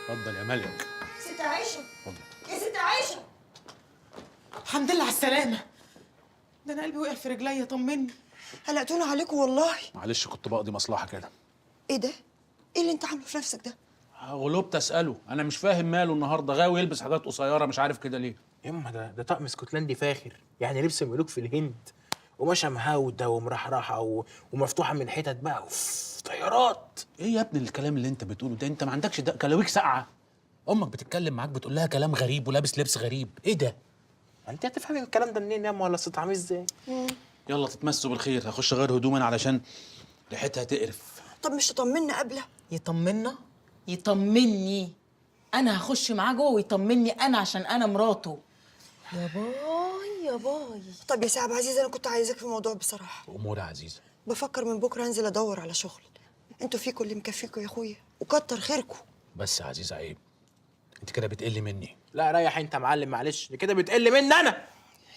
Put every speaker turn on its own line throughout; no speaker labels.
اتفضل يا ملك.
ست عايشه، يا ست عايشه.
الحمد لله على السلامة. ده أنا قلبي وقع في رجليا، طمني.
قلقتونا عليكم والله.
معلش كنت بقضي مصلحه كده.
ايه ده؟ ايه اللي انت عامله في نفسك ده؟
غلبت اساله، انا مش فاهم ماله النهارده غاوي يلبس حاجات قصيره، مش عارف كده ليه.
يما ده طقم اسكتلندي فاخر، يعني لبس ملوك في الهند، وماشيه مهاوده ومرحرحه ومفتوحه من حتت بقى، اوف طيارات.
ايه يا ابني الكلام اللي انت بتقوله ده؟ انت ما عندكش ده كلاويك ساقعه؟ امك بتتكلم معاك بتقول لها كلام غريب ولابس لبس غريب، ايه ده؟
انت هتفهمي الكلام ده منين ياما؟ ولا الصوت عامل ازاي؟
يلا تتمسوا بالخير، هخش اغير هدومي علشان ريحتها تقرف.
طب مش تطمنا قبله؟
يطمنا؟ يطمني؟ أنا هخش معاه جوه ويطمني أنا عشان أنا مراته. يا باي يا باي.
طب يا سي عبد العزيز، انا كنت عايزاك في موضوع بصراحه.
امور يا عزيزه.
بفكر من بكره انزل ادور على شغل. انتوا فيكوا اللي مكفيكوا يا اخويا، وكتر خيركوا.
بس يا عزيزه عيب، انت كده بتقلي مني.
لا ريح انت يا معلم، معلش دي كده بتقل مني انا.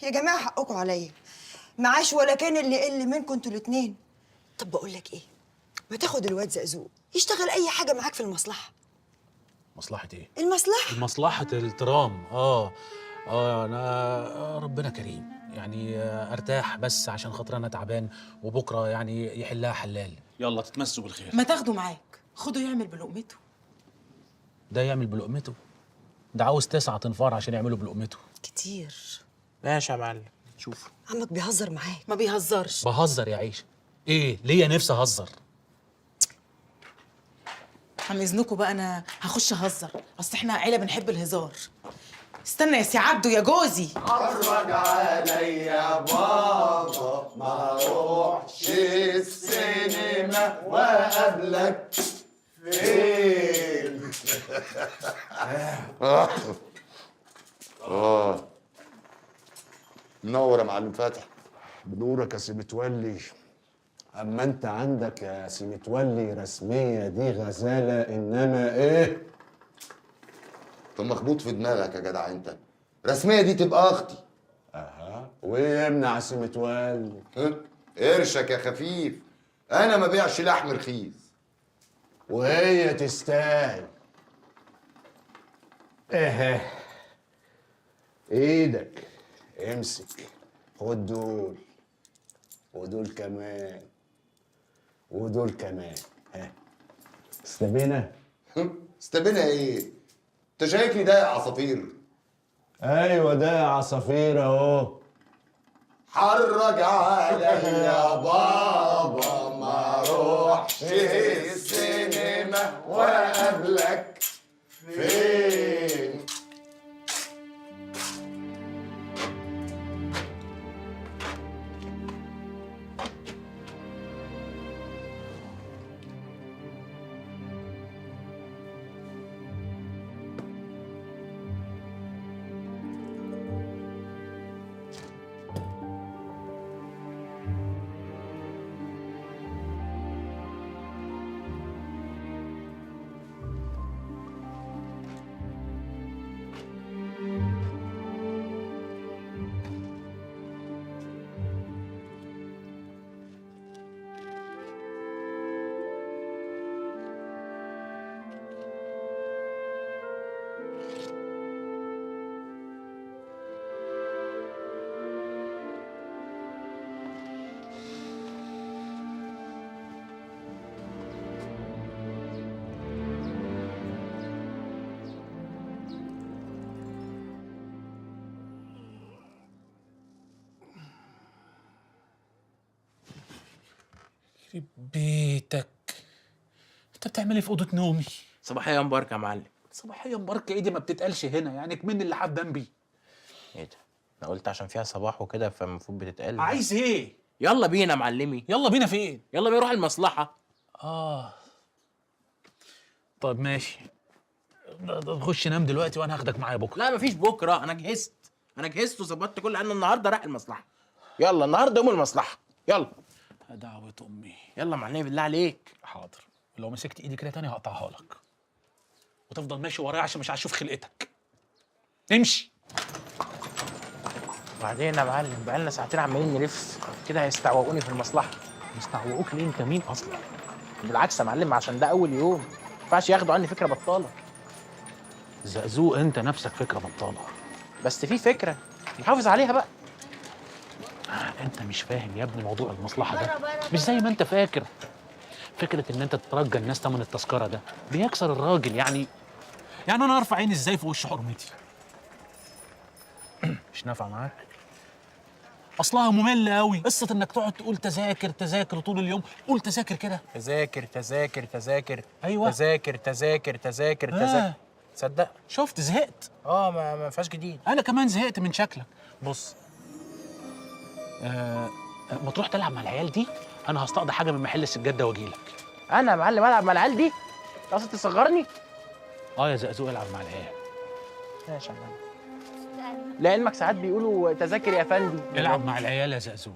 يا جماعه حقكم عليا، معاش ولا كان اللي يقل منكم انتوا الاتنين. طب بقول لك ايه، ما تاخد الواد زقزوق يشتغل اي حاجه معاك في المصلحه.
مصلحه ايه؟
المصلحه.
مصلحه الترام. انا ربنا كريم يعني، ارتاح بس عشان خاطر انا تعبان، وبكره يعني يحلها حلال. يلا تتمسوا بالخير.
ما تاخده معاك، خده يعمل بلقمته.
ده يعمل بلقمته؟ ده عاوز 9 تنفار عشان يعملوا بلقمته.
كتير.
ماشي يا معلم، شوف.
عمك بيهزر معاك.
ما بيهزرش.
بهزر يا عيشه. ايه ليا نفسي اهزر.
عن اذنكم بقى انا هخش اهزر، اصل احنا عيله بنحب الهزار. استنى يا سي عبده يا جوزي.
اتفرج عليا بابا، ما اروحش السينما وقابلك فين؟ منور يا معلم فتحي.
بنورك يا سي متولي. اما انت عندك يا سي متولي رسميه دي غزاله، انما ايه؟
انت مخبوط في دماغك يا جدع انت. رسميه دي تبقى اختي.
اها، وايه يمنع يا سي متولي؟
قرشك يا خفيف، انا ما بيعش لحم رخيص.
وهي تستاهل. ايه ايدك، امسك، خد دول ودول كمان ودول كمان. ها استبينا؟
استبينا ايه؟ انت شايفني ده عصافير؟
ايوه ده عصافير اهو.
حرج عليا بابا، ما اروحش السينما وقابلك فين؟
يخرب بيتك، انت بتعمل ايه في اوضه نومي؟
صباحيه مباركه يا معلم.
صباحيه مباركه ايه دي؟ ما بتتقالش هنا، يعني كمان اللي حاب جنبي.
ايه ده؟ انا قلت عشان فيها صباح وكده فالمفروض بتتقال.
عايز ايه؟
يلا بينا يا معلمي.
يلا بينا فين؟
يلا بينا نروح المصلحه.
طب ماشي، خش نام دلوقتي وانا هاخدك معايا بكره.
لا مفيش بكره، انا جهزت وظبطت كل انا النهارده رايح المصلحه. يلا النهارده يوم المصلحه، يلا.
دعوة امي.
يلا يا معلمي بالله عليك.
حاضر، ولو مسكت ايدي كده تاني هقطعها لك، وتفضل ماشي ورايا عشان مش هشوف خلقتك. امشي.
وبعدين يا معلم بقالنا ساعتين عمالين نلف كده، هيستعوقوني في المصلحه.
مستعوقوك ليه؟ انت مين اصلا؟
بالعكس يا معلم، عشان ده اول يوم ما ينفعش ياخدوا عني فكره بطاله.
زقزوق انت نفسك فكره بطاله.
بس في فكره نحافظ عليها بقى.
انت مش فاهم يا ابني موضوع المصلحه ده مش زي ما انت فاكر. فكره ان انت تترجى الناس ثمن التذكره ده بيكسر الراجل. يعني انا ارفع عيني ازاي في وش حرمتي؟ مش نافعه معاك؟ اصلها ممله قوي قصه انك تقعد تقول تذاكر تذاكر طول اليوم. قول تذاكر كده.
تذاكر تذاكر تذاكر.
أيوة.
تذاكر تذاكر تذاكر تذاكر. تصدق؟
شفت زهقت.
ما فيهاش جديد.
انا كمان زهقت من شكلك. بص ما تروح تلعب مع العيال دي. انا هستقضي حاجه من محل السجاد ده واجيلك.
انا يا معلم العب مع العيال دي؟ انت قصدك تصغرني؟
يا زقزوق العب مع العيال.
ماشي يا معلم. لعلمك ساعات بيقولوا تذاكر يا فندي.
العب مع العيال يا زقزوق.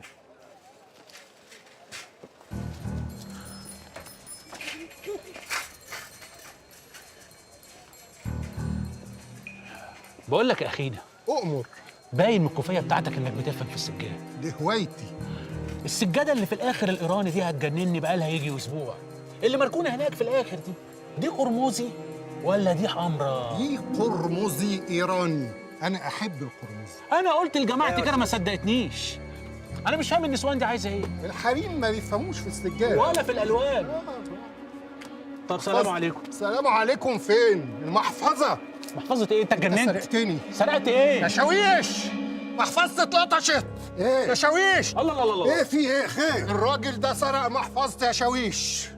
بقول لك يا اخينا،
أؤمر.
باين من الكوفيه بتاعتك انك بتفهم في السجاد.
دي هوايتي.
السجاده اللي في الاخر الايراني دي هتجنني، بقالها يجي اسبوع. اللي مركونه هناك في الاخر دي قرموزي ولا دي حمراء؟
دي قرمزي إيراني، أنا أحب القرمزي.
انا قلت لجماعتي كده ما صدقتنيش. انا مش فاهم النسوان دي عايزه ايه.
الحريم ما بيفهموش في السجاد
ولا في الالوان. طب سلام عليكم.
سلام عليكم فين؟ المحفظة.
محفظه ايه؟ انت اتجننت؟
سرقتني.
سرقت ايه؟
يا شاويش، محفظتي اتلطشت. ايه يا شاويش؟
الله الله الله.
ايه في ايه خير؟ الراجل ده سرق محفظتي يا شاويش.